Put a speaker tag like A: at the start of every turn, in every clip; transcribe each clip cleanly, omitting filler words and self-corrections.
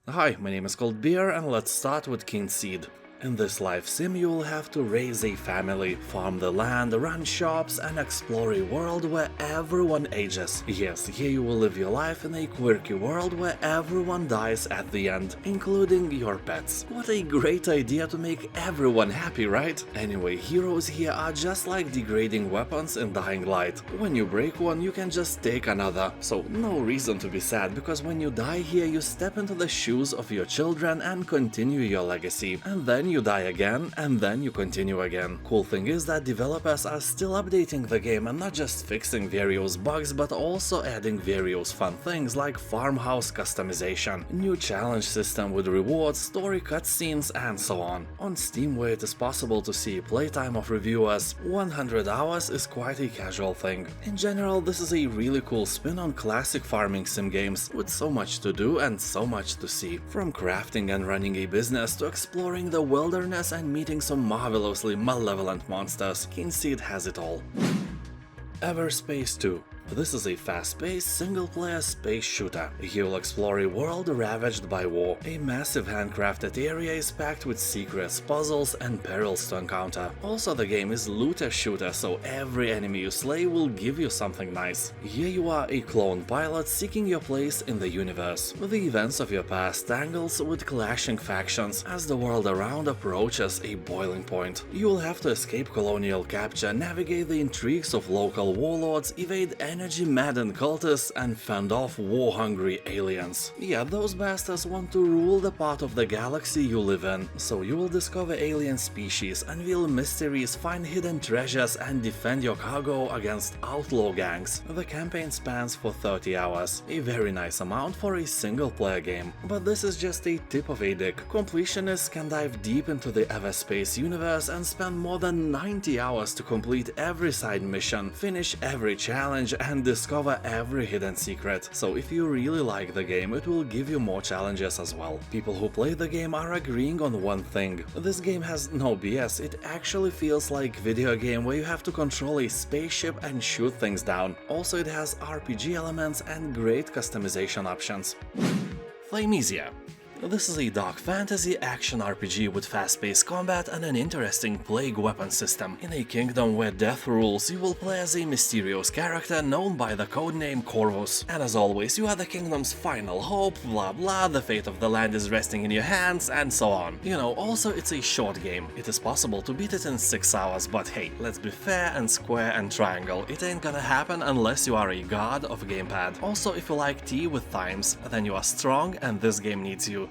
A: Hi, my name is Coldbeer and let's start with King Seed. In this life sim you will have to raise a family, farm the land, run shops and explore a world where everyone ages. Yes, here you will live your life in a quirky world where everyone dies at the end, including your pets. What a great idea to make everyone happy, right? Anyway, heroes here are just like degrading weapons in Dying Light. When you break one, you can just take another. So no reason to be sad, because when you die here you step into the shoes of your children and continue your legacy. And then you die again, and then you continue again. Cool thing is that developers are still updating the game and not just fixing various bugs, but also adding various fun things like farmhouse customization, new challenge system with rewards, story cutscenes, and so on. On Steam, where it is possible to see playtime of reviewers, 100 hours is quite a casual thing. In general, this is a really cool spin on classic farming sim games, with so much to do and so much to see. From crafting and running a business to exploring the wilderness and meeting some marvelously malevolent monsters, King Seed has it all. Everspace 2. This is a fast-paced, single-player space shooter. You'll explore a world ravaged by war. A massive handcrafted area is packed with secrets, puzzles, and perils to encounter. Also, the game is looter-shooter, so every enemy you slay will give you something nice. Here you are a clone pilot seeking your place in the universe. The events of your past tangles with clashing factions as the world around approaches a boiling point. You will have to escape colonial capture, navigate the intrigues of local warlords, evade energy-maddened cultists, and fend off war-hungry aliens. Yeah, those bastards want to rule the part of the galaxy you live in. So you will discover alien species, unveil mysteries, find hidden treasures, and defend your cargo against outlaw gangs. The campaign spans for 30 hours, a very nice amount for a single-player game. But this is just a tip of a dick. Completionists can dive deep into the Everspace universe and spend more than 90 hours to complete every side mission, finish every challenge, and discover every hidden secret. So if you really like the game, it will give you more challenges as well. People who play the game are agreeing on one thing: this game has no BS, it actually feels like video game where you have to control a spaceship and shoot things down. Also, it has RPG elements and great customization options. Thymesia. This is a dark fantasy action RPG with fast-paced combat and an interesting plague weapon system. In a kingdom where death rules, you will play as a mysterious character known by the codename Corvus. And as always, you are the kingdom's final hope, blah blah, the fate of the land is resting in your hands, and so on. You know, also it's a short game. It is possible to beat it in 6 hours, but hey, let's be fair and square and triangle. It ain't gonna happen unless you are a god of gamepad. Also, if you like tea with thymes, then you are strong and this game needs you.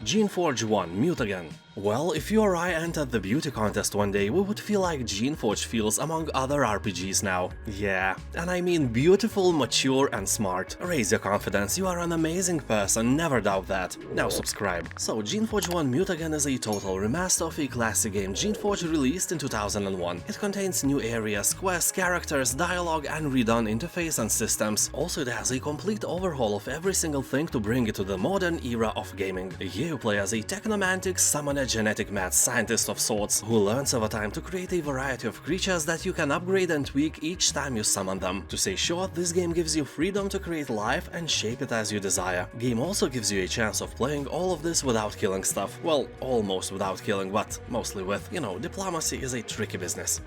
A: Geneforge 1 Mutagen. Well, if you or I entered the beauty contest one day, we would feel like Geneforge feels among other RPGs now. Yeah, and I mean beautiful, mature and smart. Raise your confidence, you are an amazing person, never doubt that. Now subscribe. So, Geneforge 1 Mutagen is a total remaster of a classic game Geneforge released in 2001. It contains new areas, quests, characters, dialogue and redone interface and systems. Also, it has a complete overhaul of every single thing to bring it to the modern era of gaming. Here you play as a technomantic summoner genetic mad scientist of sorts, who learns over time to create a variety of creatures that you can upgrade and tweak each time you summon them. To say short, this game gives you freedom to create life and shape it as you desire. Game also gives you a chance of playing all of this without killing stuff. Well, almost without killing, but mostly with. You know, diplomacy is a tricky business.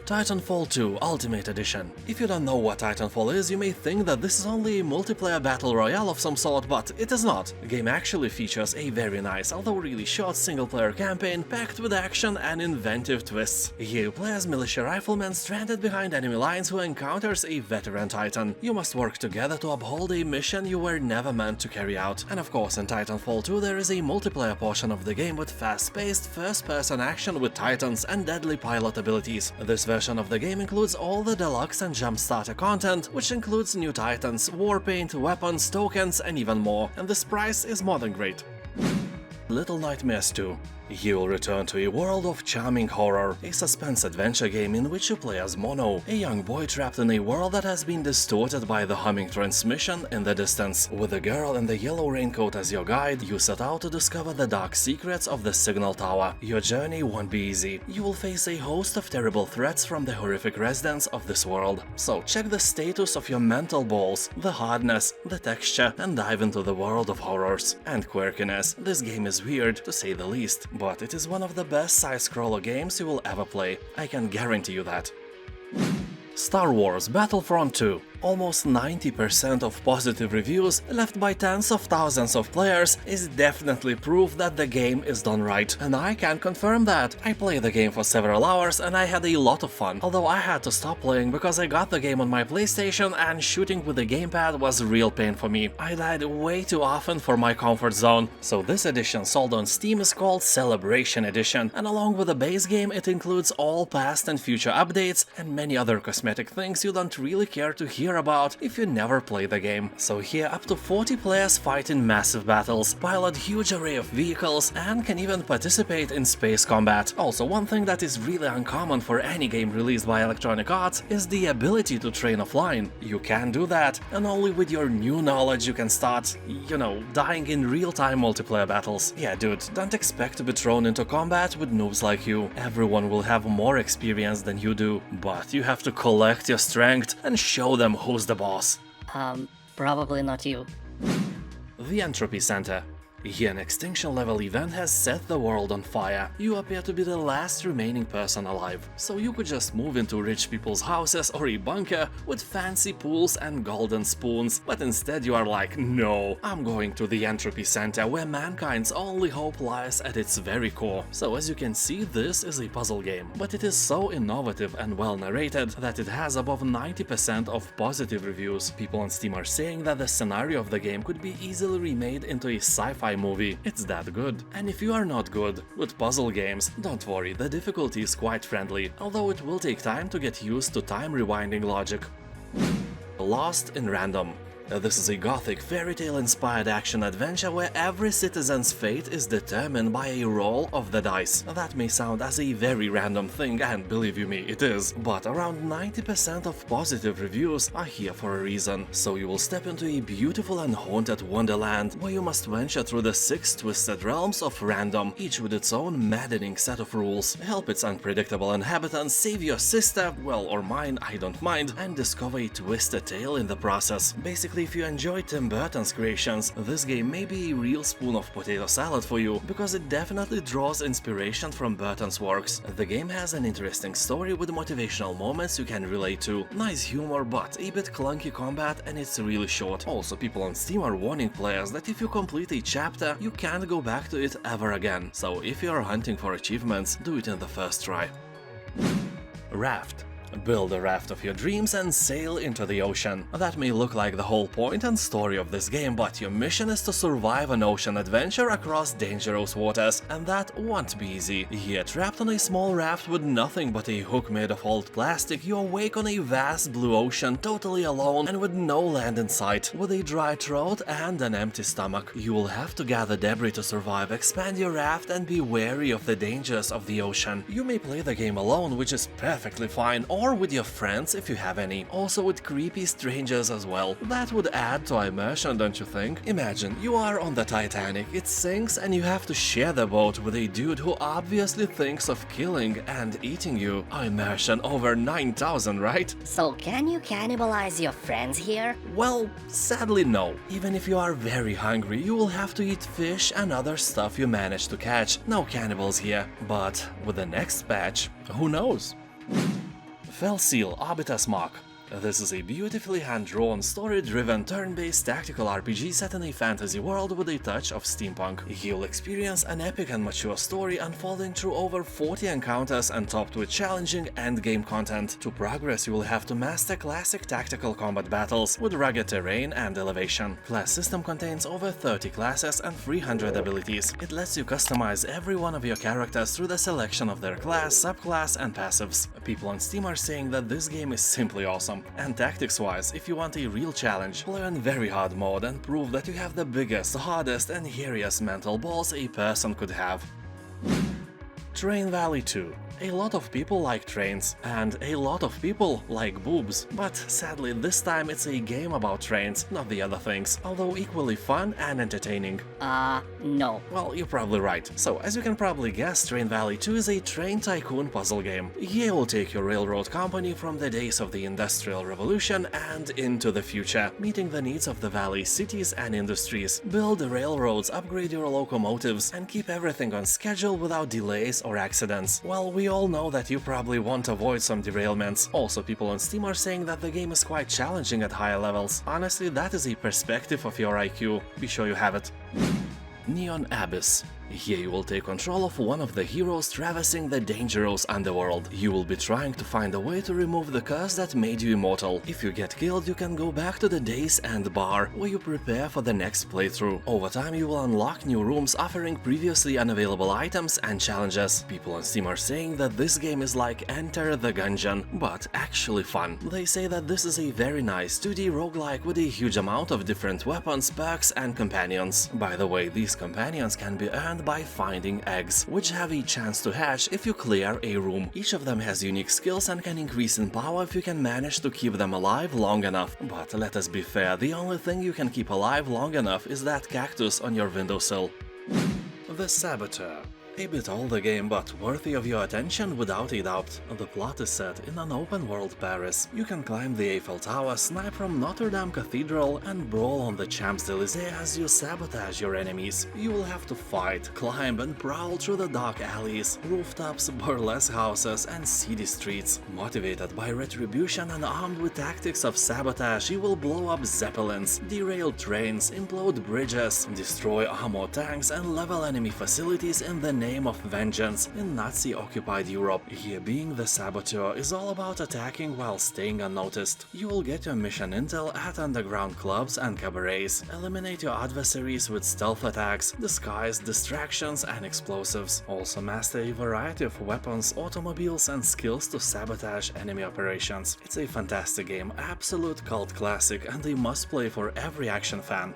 A: Titanfall 2 Ultimate Edition. If you don't know what Titanfall is, you may think that this is only a multiplayer battle royale of some sort, but it is not. The game actually features a very nice, although really short single-player campaign packed with action and inventive twists. Here you play as militia rifleman stranded behind enemy lines who encounters a veteran Titan. You must work together to uphold a mission you were never meant to carry out. And of course, in Titanfall 2 there is a multiplayer portion of the game with fast-paced, first-person action with Titans and deadly pilot abilities. This version of the game includes all the deluxe and jump starter content, which includes new Titans, warpaint, weapons, tokens and even more, and this price is more than great. Little Nightmares 2. You will return to a world of charming horror, a suspense-adventure game in which you play as Mono, a young boy trapped in a world that has been distorted by the humming transmission in the distance. With a girl in the yellow raincoat as your guide, you set out to discover the dark secrets of the Signal Tower. Your journey won't be easy. You will face a host of terrible threats from the horrific residents of this world. So check the status of your mental balls, the hardness, the texture, and dive into the world of horrors and quirkiness. This game is weird, to say the least, but it is one of the best side-scroller games you will ever play. I can guarantee you that. Star Wars Battlefront 2. Almost 90% of positive reviews left by tens of thousands of players is definitely proof that the game is done right, and I can confirm that. I played the game for several hours and I had a lot of fun, although I had to stop playing because I got the game on my PlayStation and shooting with the gamepad was a real pain for me. I died way too often for my comfort zone, so this edition sold on Steam is called Celebration Edition, and along with the base game it includes all past and future updates and many other cosmetic things you don't really care to hear about if you never play the game. So here up to 40 players fight in massive battles, pilot huge array of vehicles, and can even participate in space combat. Also, one thing that is really uncommon for any game released by Electronic Arts is the ability to train offline. You can do that, and only with your new knowledge you can start, dying in real-time multiplayer battles. Yeah, dude, don't expect to be thrown into combat with noobs like you. Everyone will have more experience than you do, but you have to collect your strength and show them who's the boss.
B: Probably not you.
A: The Entropy Center. Here an extinction level event has set the world on fire. You appear to be the last remaining person alive, so you could just move into rich people's houses or a bunker with fancy pools and golden spoons, but instead you are like, no, I'm going to the Entropy Center where mankind's only hope lies at its very core. So as you can see, this is a puzzle game, but it is so innovative and well narrated that it has above 90% of positive reviews. People on Steam are saying that the scenario of the game could be easily remade into a sci-fi movie. It's that good. And if you are not good with puzzle games, don't worry, the difficulty is quite friendly, although it will take time to get used to time rewinding logic. Lost in Random. This is a gothic fairy tale inspired action adventure where every citizen's fate is determined by a roll of the dice. That may sound as a very random thing, and believe you me, it is, but around 90% of positive reviews are here for a reason. So you will step into a beautiful and haunted wonderland where you must venture through the 6 twisted realms of random, each with its own maddening set of rules. Help its unpredictable inhabitants, save your sister, well, or mine, I don't mind, and discover a twisted tale in the process. Basically, if you enjoy Tim Burton's creations, this game may be a real spoon of potato salad for you, because it definitely draws inspiration from Burton's works. The game has an interesting story with motivational moments you can relate to, nice humor but a bit clunky combat, and it's really short. Also, people on Steam are warning players that if you complete a chapter, you can't go back to it ever again, so if you are hunting for achievements, do it in the first try. Raft. Build a raft of your dreams and sail into the ocean. That may look like the whole point and story of this game, but your mission is to survive an ocean adventure across dangerous waters, and that won't be easy. Here, trapped on a small raft with nothing but a hook made of old plastic, you awake on a vast blue ocean, totally alone and with no land in sight. With a dry throat and an empty stomach, you will have to gather debris to survive, expand your raft, and be wary of the dangers of the ocean. You may play the game alone, which is perfectly fine, or with your friends if you have any. Also with creepy strangers as well. That would add to immersion, don't you think? Imagine, you are on the Titanic, it sinks and you have to share the boat with a dude who obviously thinks of killing and eating you. Immersion over 9,000, right?
B: So can you cannibalize your friends here?
A: Well, sadly no. Even if you are very hungry, you will have to eat fish and other stuff you manage to catch. No cannibals here. But with the next patch, who knows? Felseal Arbitus Mark. This is a beautifully hand-drawn, story-driven, turn-based tactical RPG set in a fantasy world with a touch of steampunk. You'll experience an epic and mature story unfolding through over 40 encounters and topped with challenging endgame content. To progress, you will have to master classic tactical combat battles with rugged terrain and elevation. Class system contains over 30 classes and 300 abilities. It lets you customize every one of your characters through the selection of their class, subclass, and passives. People on Steam are saying that this game is simply awesome. And tactics-wise, if you want a real challenge, play on very hard mode and prove that you have the biggest, hardest and hairiest mental balls a person could have. Train Valley 2. A lot of people like trains, and a lot of people like boobs, but sadly this time it's a game about trains, not the other things, although equally fun and entertaining.
B: No.
A: Well, you're probably right. So, as you can probably guess, Train Valley 2 is a train tycoon puzzle game. EA will take your railroad company from the days of the Industrial Revolution and into the future, meeting the needs of the valley's cities and industries. Build the railroads, upgrade your locomotives, and keep everything on schedule without delays or accidents. Well, we all know that you probably want to avoid some derailments. Also, people on Steam are saying that the game is quite challenging at higher levels. Honestly, that is a perspective of your IQ. Be sure you have it. Neon Abyss. Here you will take control of one of the heroes traversing the dangerous underworld. You will be trying to find a way to remove the curse that made you immortal. If you get killed, you can go back to the Days End bar, where you prepare for the next playthrough. Over time, you will unlock new rooms offering previously unavailable items and challenges. People on Steam are saying that this game is like Enter the Gungeon, but actually fun. They say that this is a very nice 2D roguelike with a huge amount of different weapons, perks, and companions. By the way, these companions can be earned by finding eggs, which have a chance to hatch if you clear a room. Each of them has unique skills and can increase in power if you can manage to keep them alive long enough. But let us be fair, the only thing you can keep alive long enough is that cactus on your windowsill. The Saboteur. A bit older game, but worthy of your attention without a doubt. The plot is set in an open-world Paris. You can climb the Eiffel Tower, snipe from Notre Dame Cathedral, and brawl on the Champs-Élysées as you sabotage your enemies. You will have to fight, climb, and prowl through the dark alleys, rooftops, burlesque houses, and seedy streets. Motivated by retribution and armed with tactics of sabotage, you will blow up zeppelins, derail trains, implode bridges, destroy armored tanks, and level enemy facilities in the name of vengeance in Nazi-occupied Europe. Here, being the Saboteur is all about attacking while staying unnoticed. You will get your mission intel at underground clubs and cabarets, eliminate your adversaries with stealth attacks, disguise, distractions, and explosives. Also master a variety of weapons, automobiles, and skills to sabotage enemy operations. It's a fantastic game, absolute cult classic, and a must-play for every action fan.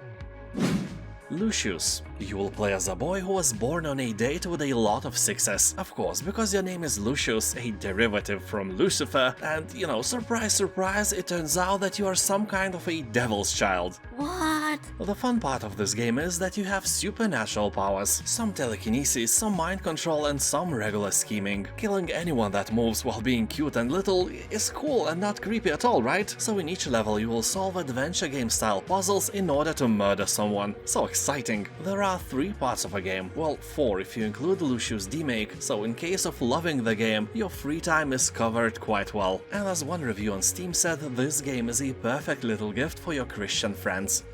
A: Lucius. You will play as a boy who was born on a date with a lot of success. Of course, because your name is Lucius, a derivative from Lucifer, and, you know, surprise, surprise, it turns out that you are some kind of a devil's child.
B: What?
A: The fun part of this game is that you have supernatural powers, some telekinesis, some mind control, and some regular scheming. Killing anyone that moves while being cute and little is cool and not creepy at all, right? So in each level you will solve adventure game style puzzles in order to murder someone. So exciting. There are 3 parts of a game, well 4 if you include Lucius D-Make, so in case of loving the game, your free time is covered quite well. And as one review on Steam said, this game is a perfect little gift for your Christian friends.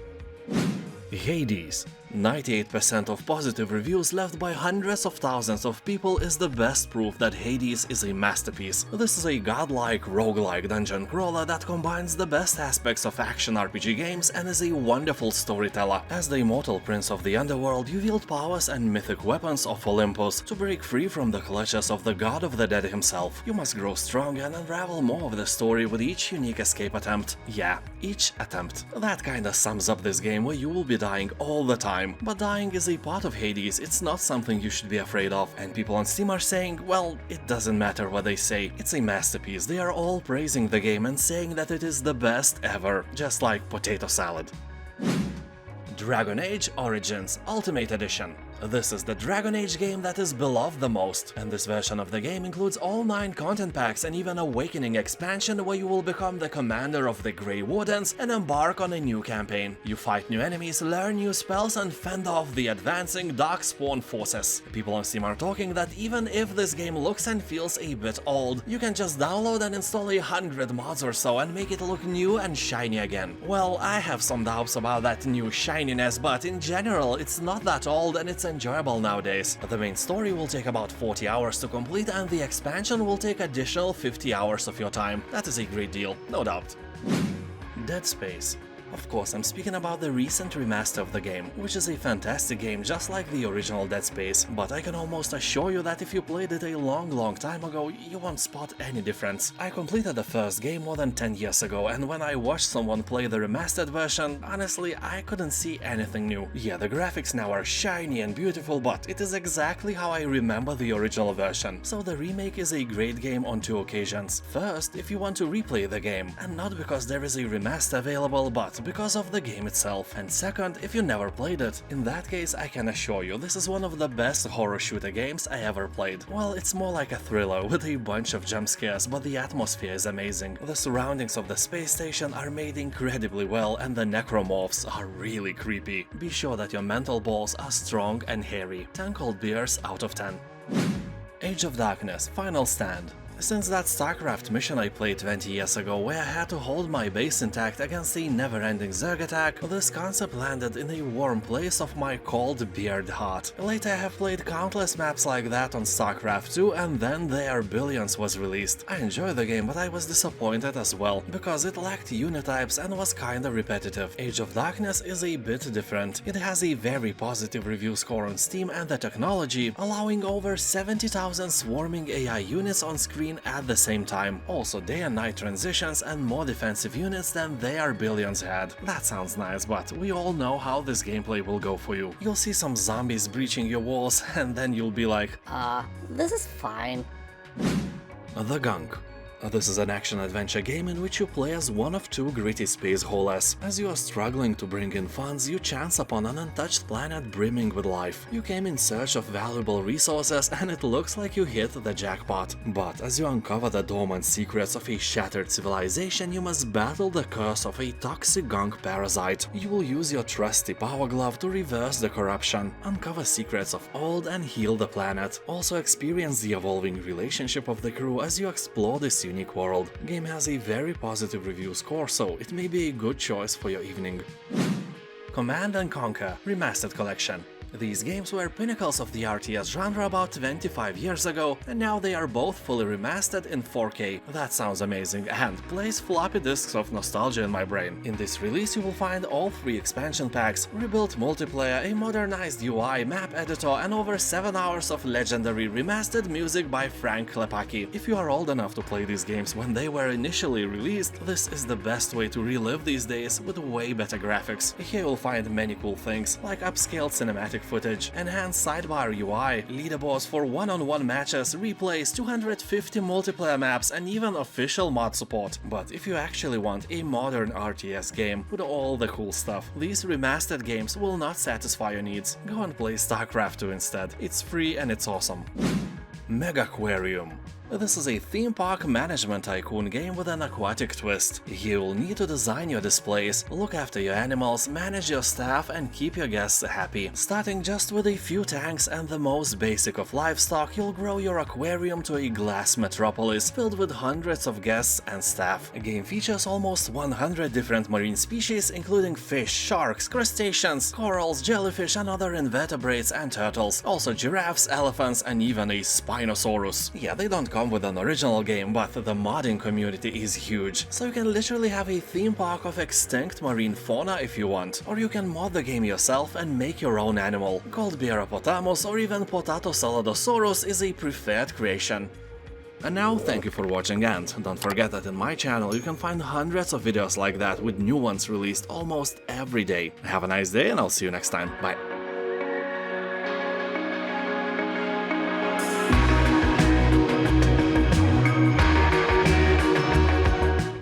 A: Hades. 98% of positive reviews left by hundreds of thousands of people is the best proof that Hades is a masterpiece. This is a godlike, roguelike dungeon crawler that combines the best aspects of action RPG games and is a wonderful storyteller. As the immortal prince of the underworld, you wield powers and mythic weapons of Olympus to break free from the clutches of the god of the dead himself. You must grow stronger and unravel more of the story with each unique escape attempt. Yeah, each attempt. That kinda sums up this game, where you will be dying all the time. But dying is a part of Hades, it's not something you should be afraid of, and people on Steam are saying, well, it doesn't matter what they say, it's a masterpiece. They are all praising the game and saying that it is the best ever, just like potato salad. Dragon Age Origins Ultimate Edition. This is the Dragon Age game that is beloved the most, and this version of the game includes all 9 content packs and even Awakening expansion, where you will become the commander of the Grey Wardens and embark on a new campaign. You fight new enemies, learn new spells, and fend off the advancing Darkspawn forces. People on Steam are talking that even if this game looks and feels a bit old, you can just download and install 100 mods or so and make it look new and shiny again. Well, I have some doubts about that new shininess, but in general, it's not that old and it's enjoyable nowadays. The main story will take about 40 hours to complete, and the expansion will take additional 50 hours of your time. That is a great deal, no doubt. Dead Space. Of course, I'm speaking about the recent remaster of the game, which is a fantastic game just like the original Dead Space, but I can almost assure you that if you played it a long time ago, you won't spot any difference. I completed the first game more than 10 years ago, and when I watched someone play the remastered version, honestly, I couldn't see anything new. Yeah, the graphics now are shiny and beautiful, but it is exactly how I remember the original version. So the remake is a great game on two occasions. First, if you want to replay the game, and not because there is a remaster available, but because of the game itself. And second, if you never played it, in that case I can assure you this is one of the best horror shooter games I ever played. Well, it's more like a thriller with a bunch of jump scares, but the atmosphere is amazing. The surroundings of the space station are made incredibly well, and the necromorphs are really creepy. Be sure that your mental balls are strong and hairy. 10 cold beers out of 10. Age of Darkness Final Stand. Since that StarCraft mission I played 20 years ago where I had to hold my base intact against a never-ending Zerg attack, this concept landed in a warm place of my cold beard heart. Later I have played countless maps like that on StarCraft 2, and then There Billions was released. I enjoyed the game, but I was disappointed as well, because it lacked unit types and was kinda repetitive. Age of Darkness is a bit different. It has a very positive review score on Steam and the technology, allowing over 70,000 swarming AI units on screen at the same time. Also day and night transitions and more defensive units than There Billions had. That sounds nice, but we all know how this gameplay will go for you. You'll see some zombies breaching your walls and then you'll be like,
B: This is fine.
A: The Gunk. This is an action-adventure game in which you play as one of two gritty space holers. As you are struggling to bring in funds, you chance upon an untouched planet brimming with life. You came in search of valuable resources and it looks like you hit the jackpot. But as you uncover the dormant secrets of a shattered civilization, you must battle the curse of a toxic gunk parasite. You will use your trusty power glove to reverse the corruption, uncover secrets of old and heal the planet. Also experience the evolving relationship of the crew as you explore this unique world. Game has a very positive review score, so it may be a good choice for your evening. Command & Conquer Remastered Collection. These games were pinnacles of the RTS genre about 25 years ago, and now they are both fully remastered in 4K. That sounds amazing and plays floppy disks of nostalgia in my brain. In this release you will find all 3 expansion packs, rebuilt multiplayer, a modernized UI, map editor, and over 7 hours of legendary remastered music by Frank Klepacki. If you are old enough to play these games when they were initially released, this is the best way to relive these days with way better graphics. Here you'll find many cool things, like upscaled cinematic footage, enhanced sidebar UI, leaderboards for one-on-one matches, replays, 250 multiplayer maps, and even official mod support. But if you actually want a modern RTS game with all the cool stuff, these remastered games will not satisfy your needs. Go and play StarCraft 2 instead. It's free and it's awesome. Megaquarium. This is a theme park management tycoon game with an aquatic twist. You'll need to design your displays, look after your animals, manage your staff, and keep your guests happy. Starting just with a few tanks and the most basic of livestock, you'll grow your aquarium to a glass metropolis filled with hundreds of guests and staff. The game features almost 100 different marine species, including fish, sharks, crustaceans, corals, jellyfish, and other invertebrates and turtles. Also giraffes, elephants, and even a Spinosaurus. Yeah, they don't come with an original game, but the modding community is huge, so you can literally have a theme park of extinct marine fauna if you want, or you can mod the game yourself and make your own animal. Goldbearopotamus or even Potato is a preferred creation. And now, thank you for watching, and don't forget that in my channel you can find hundreds of videos like that with new ones released almost every day. Have a nice day and I'll see you next time. Bye.